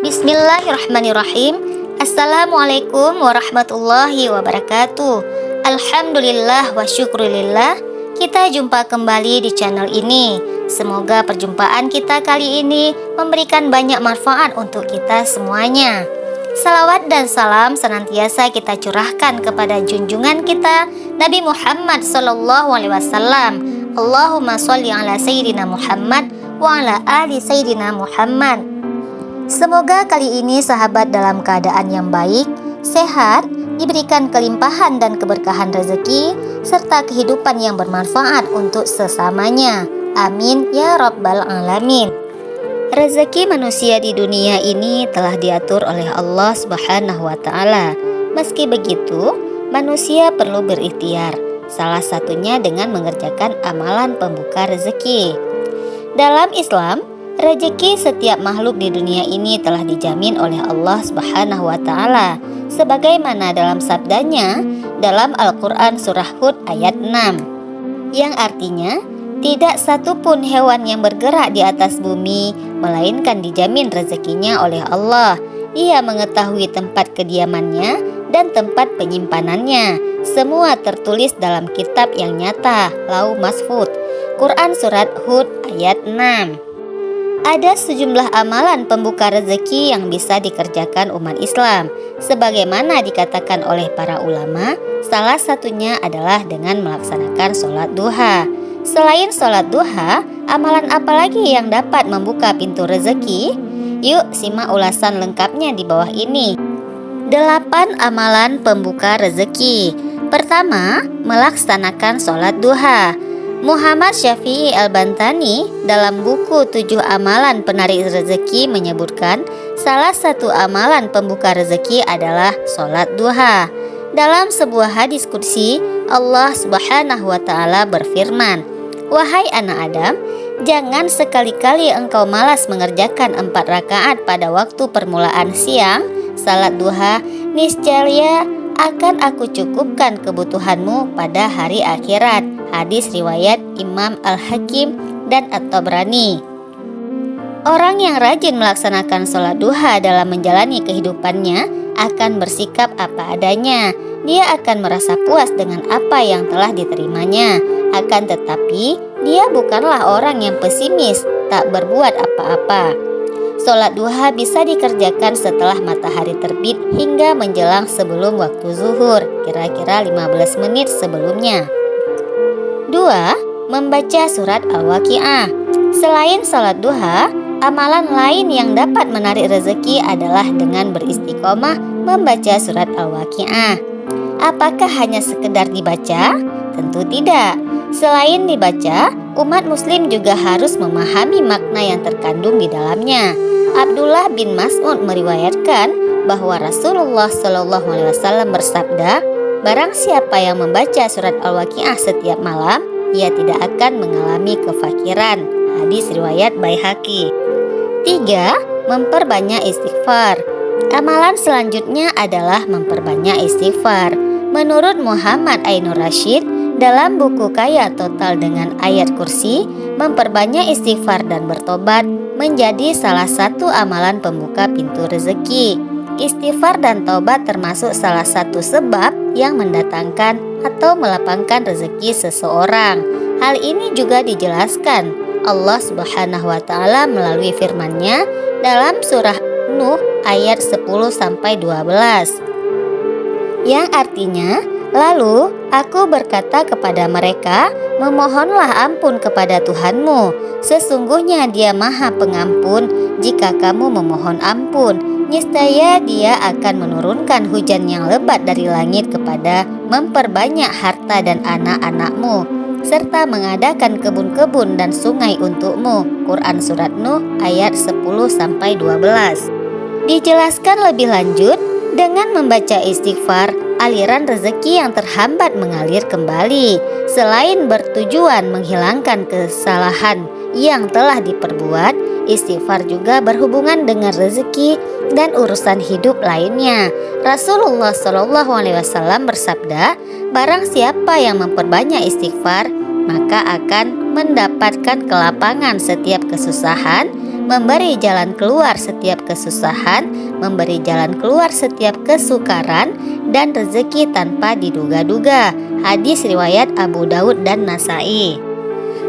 Bismillahirrahmanirrahim. Assalamualaikum warahmatullahi wabarakatuh. Alhamdulillah wa syukurillah. Kita jumpa kembali di channel ini. Semoga perjumpaan kita kali ini memberikan banyak manfaat untuk kita semuanya. Salawat dan salam senantiasa kita curahkan kepada junjungan kita Nabi Muhammad SAW. Allahumma sholli ala Sayyidina Muhammad wa ala ali Sayyidina Muhammad. Semoga kali ini sahabat dalam keadaan yang baik, sehat, diberikan kelimpahan dan keberkahan rezeki, serta kehidupan yang bermanfaat untuk sesamanya. Amin ya rabbal alamin. Rezeki manusia di dunia ini telah diatur oleh Allah Subhanahu wa Ta'ala. Meski begitu, manusia perlu berikhtiar, salah satunya dengan mengerjakan amalan pembuka rezeki. Dalam Islam, rezeki setiap makhluk di dunia ini telah dijamin oleh Allah Subhanahu wa Ta'ala, sebagaimana dalam sabdanya dalam Al-Quran surah Hud ayat 6, yang artinya tidak satupun hewan yang bergerak di atas bumi melainkan dijamin rezekinya oleh Allah. Ia mengetahui tempat kediamannya dan tempat penyimpanannya. Semua tertulis dalam kitab yang nyata, Lauh Mahfuz. Quran surat Hud ayat 6. Ada sejumlah amalan pembuka rezeki yang bisa dikerjakan umat Islam. Sebagaimana dikatakan oleh para ulama, salah satunya adalah dengan melaksanakan sholat duha. Selain sholat duha, amalan apa lagi yang dapat membuka pintu rezeki? Yuk simak ulasan lengkapnya di bawah ini. 8 amalan pembuka rezeki. Pertama, melaksanakan sholat duha. Muhammad Syafi'i Al-Bantani dalam buku 7 amalan penarik rezeki menyebutkan salah satu amalan pembuka rezeki adalah sholat duha. Dalam sebuah hadis qudsi, Allah Subhanahu wa Ta'ala berfirman, "Wahai anak Adam, jangan sekali-kali engkau malas mengerjakan 4 rakaat pada waktu permulaan siang, salat duha, niscaya akan aku cukupkan kebutuhanmu pada hari akhirat." Hadis riwayat Imam Al-Hakim dan At-Tabrani. Orang yang rajin melaksanakan sholat duha dalam menjalani kehidupannya akan bersikap apa adanya. Dia akan merasa puas dengan apa yang telah diterimanya. Akan tetapi, dia bukanlah orang yang pesimis, tak berbuat apa-apa. Sholat duha bisa dikerjakan setelah matahari terbit hingga menjelang sebelum waktu zuhur, kira-kira 15 menit sebelumnya. 2. Membaca surat Al-Waqiah. Selain sholat duha, amalan lain yang dapat menarik rezeki adalah dengan beristiqomah membaca surat Al-Waqiah. Apakah hanya sekedar dibaca? Tentu tidak. Selain dibaca, umat muslim juga harus memahami makna yang terkandung di dalamnya. Abdullah bin Mas'ud meriwayatkan bahwa Rasulullah SAW bersabda, "Barang siapa yang membaca surat Al-Waqiah setiap malam, ia tidak akan mengalami kefakiran." Hadis riwayat Baihaqi. 3. Memperbanyak istighfar. Amalan selanjutnya adalah memperbanyak istighfar. Menurut Muhammad Ainur Rasyid dalam buku Kaya Total dengan Ayat Kursi, memperbanyak istighfar dan bertobat menjadi salah satu amalan pembuka pintu rezeki. Istighfar dan taubat termasuk salah satu sebab yang mendatangkan atau melapangkan rezeki seseorang. Hal ini juga dijelaskan Allah Subhanahu wa Ta'ala melalui firman-Nya dalam surah Nuh ayat 10-12, yang artinya, "Lalu aku berkata kepada mereka, memohonlah ampun kepada Tuhanmu. Sesungguhnya Dia Maha Pengampun jika kamu memohon ampun. Niscaya Dia akan menurunkan hujan yang lebat dari langit kepada memperbanyak harta dan anak-anakmu, serta mengadakan kebun-kebun dan sungai untukmu." Quran surat Nuh ayat 10-12. Dijelaskan lebih lanjut, dengan membaca istighfar, aliran rezeki yang terhambat mengalir kembali. Selain bertujuan menghilangkan kesalahan yang telah diperbuat, istighfar juga berhubungan dengan rezeki dan urusan hidup lainnya. Rasulullah SAW bersabda, "Barang siapa yang memperbanyak istighfar, maka akan mendapatkan kelapangan setiap kesusahan, memberi jalan keluar setiap kesusahan, memberi jalan keluar setiap kesukaran, dan rezeki tanpa diduga-duga. Hadis riwayat Abu Daud dan Nasai.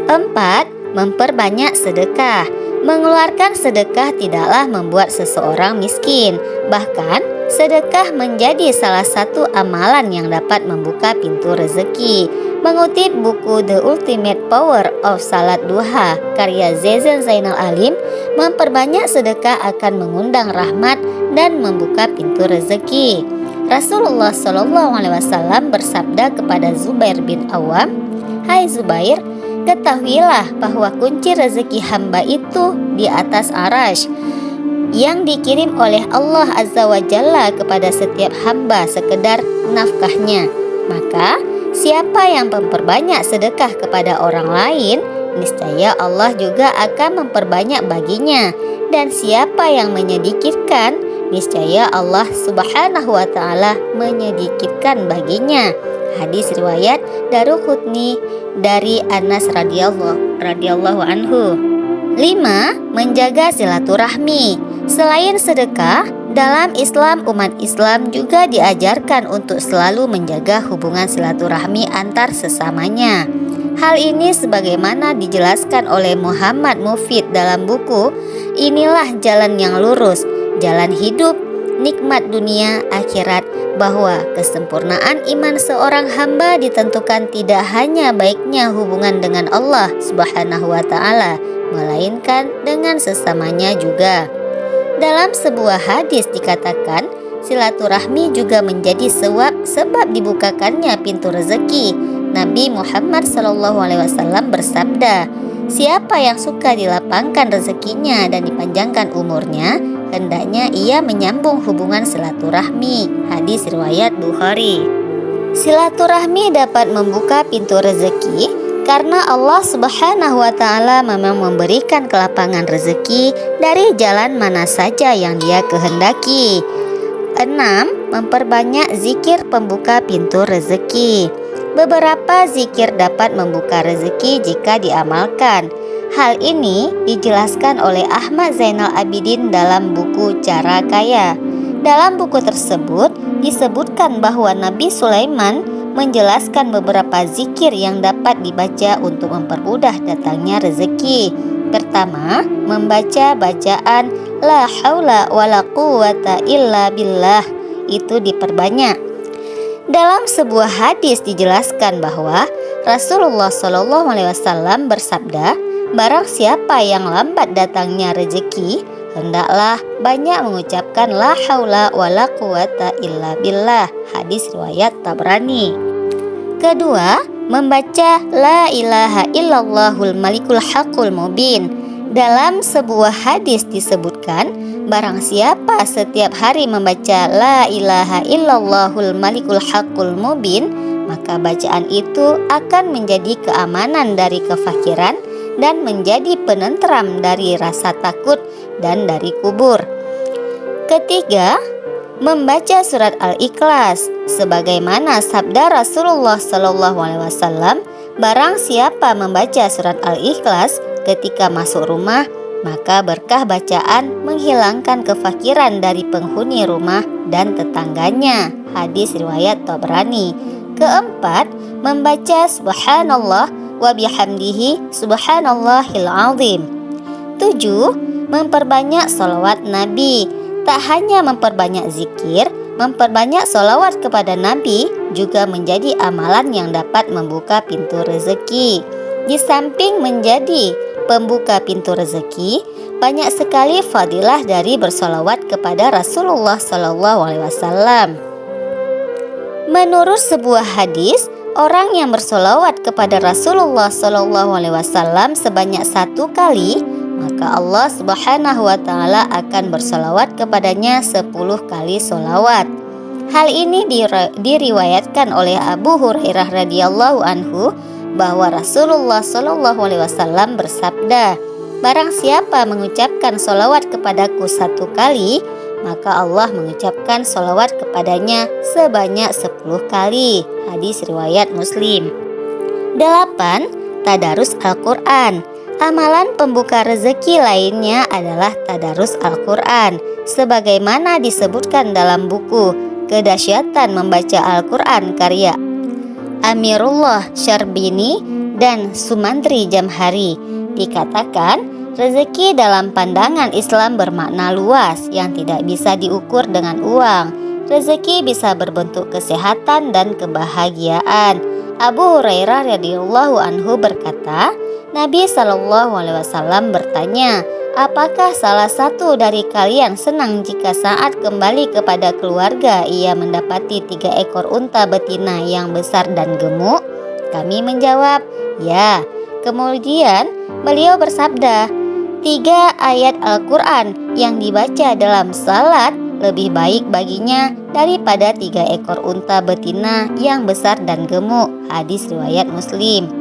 4. Memperbanyak sedekah. Mengeluarkan sedekah tidaklah membuat seseorang miskin. Bahkan, sedekah menjadi salah satu amalan yang dapat membuka pintu rezeki. Mengutip buku The Ultimate Power of Salat Duha karya Zezen Zainal Alim, memperbanyak sedekah akan mengundang rahmat dan membuka pintu rezeki. Rasulullah SAW bersabda kepada Zubair bin Awam, "Hai Zubair, ketahuilah bahwa kunci rezeki hamba itu di atas arash, yang dikirim oleh Allah Azza wa Jalla kepada setiap hamba sekedar nafkahnya. Maka siapa yang memperbanyak sedekah kepada orang lain, niscaya Allah juga akan memperbanyak baginya. Dan siapa yang menyedikitkan, niscaya Allah Subhanahu wa Ta'ala menyedikitkan baginya." Hadis riwayat Daruqutni dari Anas radhiyallahu anhu. 5. Menjaga silaturahmi. Selain sedekah, dalam Islam umat Islam juga diajarkan untuk selalu menjaga hubungan silaturahmi antar sesamanya. Hal ini sebagaimana dijelaskan oleh Muhammad Mufid dalam buku Inilah Jalan yang Lurus, Jalan Hidup, Nikmat Dunia Akhirat, bahwa kesempurnaan iman seorang hamba ditentukan tidak hanya baiknya hubungan dengan Allah Subhanahu wa Ta'ala, melainkan dengan sesamanya juga. Dalam sebuah hadis dikatakan, silaturahmi juga menjadi sebab dibukakannya pintu rezeki. Nabi Muhammad SAW bersabda, "Siapa yang suka dilapangkan rezekinya dan dipanjangkan umurnya, hendaknya ia menyambung hubungan silaturahmi." Hadis riwayat Bukhari. Silaturahmi dapat membuka pintu rezeki karena Allah Subhanahu wa Ta'ala memang memberikan kelapangan rezeki dari jalan mana saja yang Dia kehendaki. 6. Memperbanyak zikir pembuka pintu rezeki. Beberapa zikir dapat membuka rezeki jika diamalkan. Hal ini dijelaskan oleh Ahmad Zainal Abidin dalam buku Cara Kaya. Dalam buku tersebut disebutkan bahwa Nabi Sulaiman menjelaskan beberapa zikir yang dapat dibaca untuk mempermudah datangnya rezeki. Pertama, membaca bacaan La haula wala quwata illa billah, itu diperbanyak. Dalam sebuah hadis dijelaskan bahwa Rasulullah SAW bersabda, "Barang siapa yang lambat datangnya rezeki, hendaklah banyak mengucapkan la haula wala quwata illa billah." Hadis riwayat Tabrani. Kedua, membaca la ilaha illallahul malikul haqqul mubin. Dalam sebuah hadis disebutkan, barang siapa setiap hari membaca la ilaha illallahul malikul haqqul mubin, maka bacaan itu akan menjadi keamanan dari kefakiran dan menjadi penenteram dari rasa takut dan dari kubur. Ketiga, membaca surat Al-Ikhlas, sebagaimana sabda Rasulullah SAW, barang siapa membaca surat Al-Ikhlas ketika masuk rumah, maka berkah bacaan menghilangkan kefakiran dari penghuni rumah dan tetangganya. Hadis riwayat Tabrani. Keempat, membaca subhanallah wa bihamdihi subhanallahil azim. 7. Memperbanyak sholawat Nabi. Tak hanya memperbanyak zikir, memperbanyak sholawat kepada Nabi juga menjadi amalan yang dapat membuka pintu rezeki. Di samping menjadi pembuka pintu rezeki, banyak sekali fadilah dari bersolawat kepada Rasulullah SAW. Menurut sebuah hadis, orang yang bersolawat kepada Rasulullah SAW sebanyak 1 kali, maka Allah Subhanahu wa Ta'ala akan bersolawat kepadanya 10 kali solawat. Hal ini diriwayatkan oleh Abu Hurairah radhiyallahu anhu bahwa Rasulullah SAW bersabda, "Barang siapa mengucapkan solawat kepadaku 1 kali, maka Allah mengucapkan solawat kepadanya sebanyak 10 kali." Hadis riwayat Muslim. 8. Tadarus Al-Quran. Amalan pembuka rezeki lainnya adalah tadarus Al-Quran, sebagaimana disebutkan dalam buku Kedahsyatan Membaca Al-Quran karya Amirullah Syarbini dan Sumantri Jamhari. Dikatakan, rezeki dalam pandangan Islam bermakna luas yang tidak bisa diukur dengan uang. Rezeki bisa berbentuk kesehatan dan kebahagiaan. Abu Hurairah radhiyallahu anhu berkata, Nabi Shallallahu Alaihi Wasallam bertanya, apakah salah satu dari kalian senang jika saat kembali kepada keluarga ia mendapati 3 ekor unta betina yang besar dan gemuk? Kami menjawab, ya. Kemudian beliau bersabda, 3 ayat Al-Quran yang dibaca dalam salat lebih baik baginya daripada 3 ekor unta betina yang besar dan gemuk. Hadis riwayat Muslim.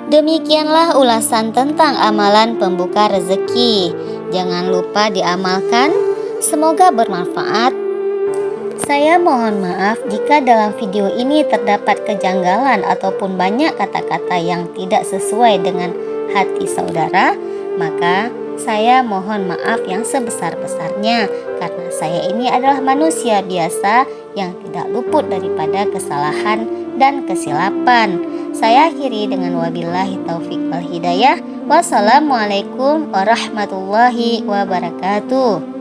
Demikianlah ulasan tentang amalan pembuka rezeki. Jangan lupa diamalkan. Semoga bermanfaat. Saya mohon maaf jika dalam video ini terdapat kejanggalan ataupun banyak kata-kata yang tidak sesuai dengan hati saudara. Maka saya mohon maaf yang sebesar-besarnya, karena saya ini adalah manusia biasa yang tidak luput daripada kesalahan dan kesilapan. Saya akhiri dengan wabillahi taufik wal hidayah. Wassalamualaikum warahmatullahi wabarakatuh.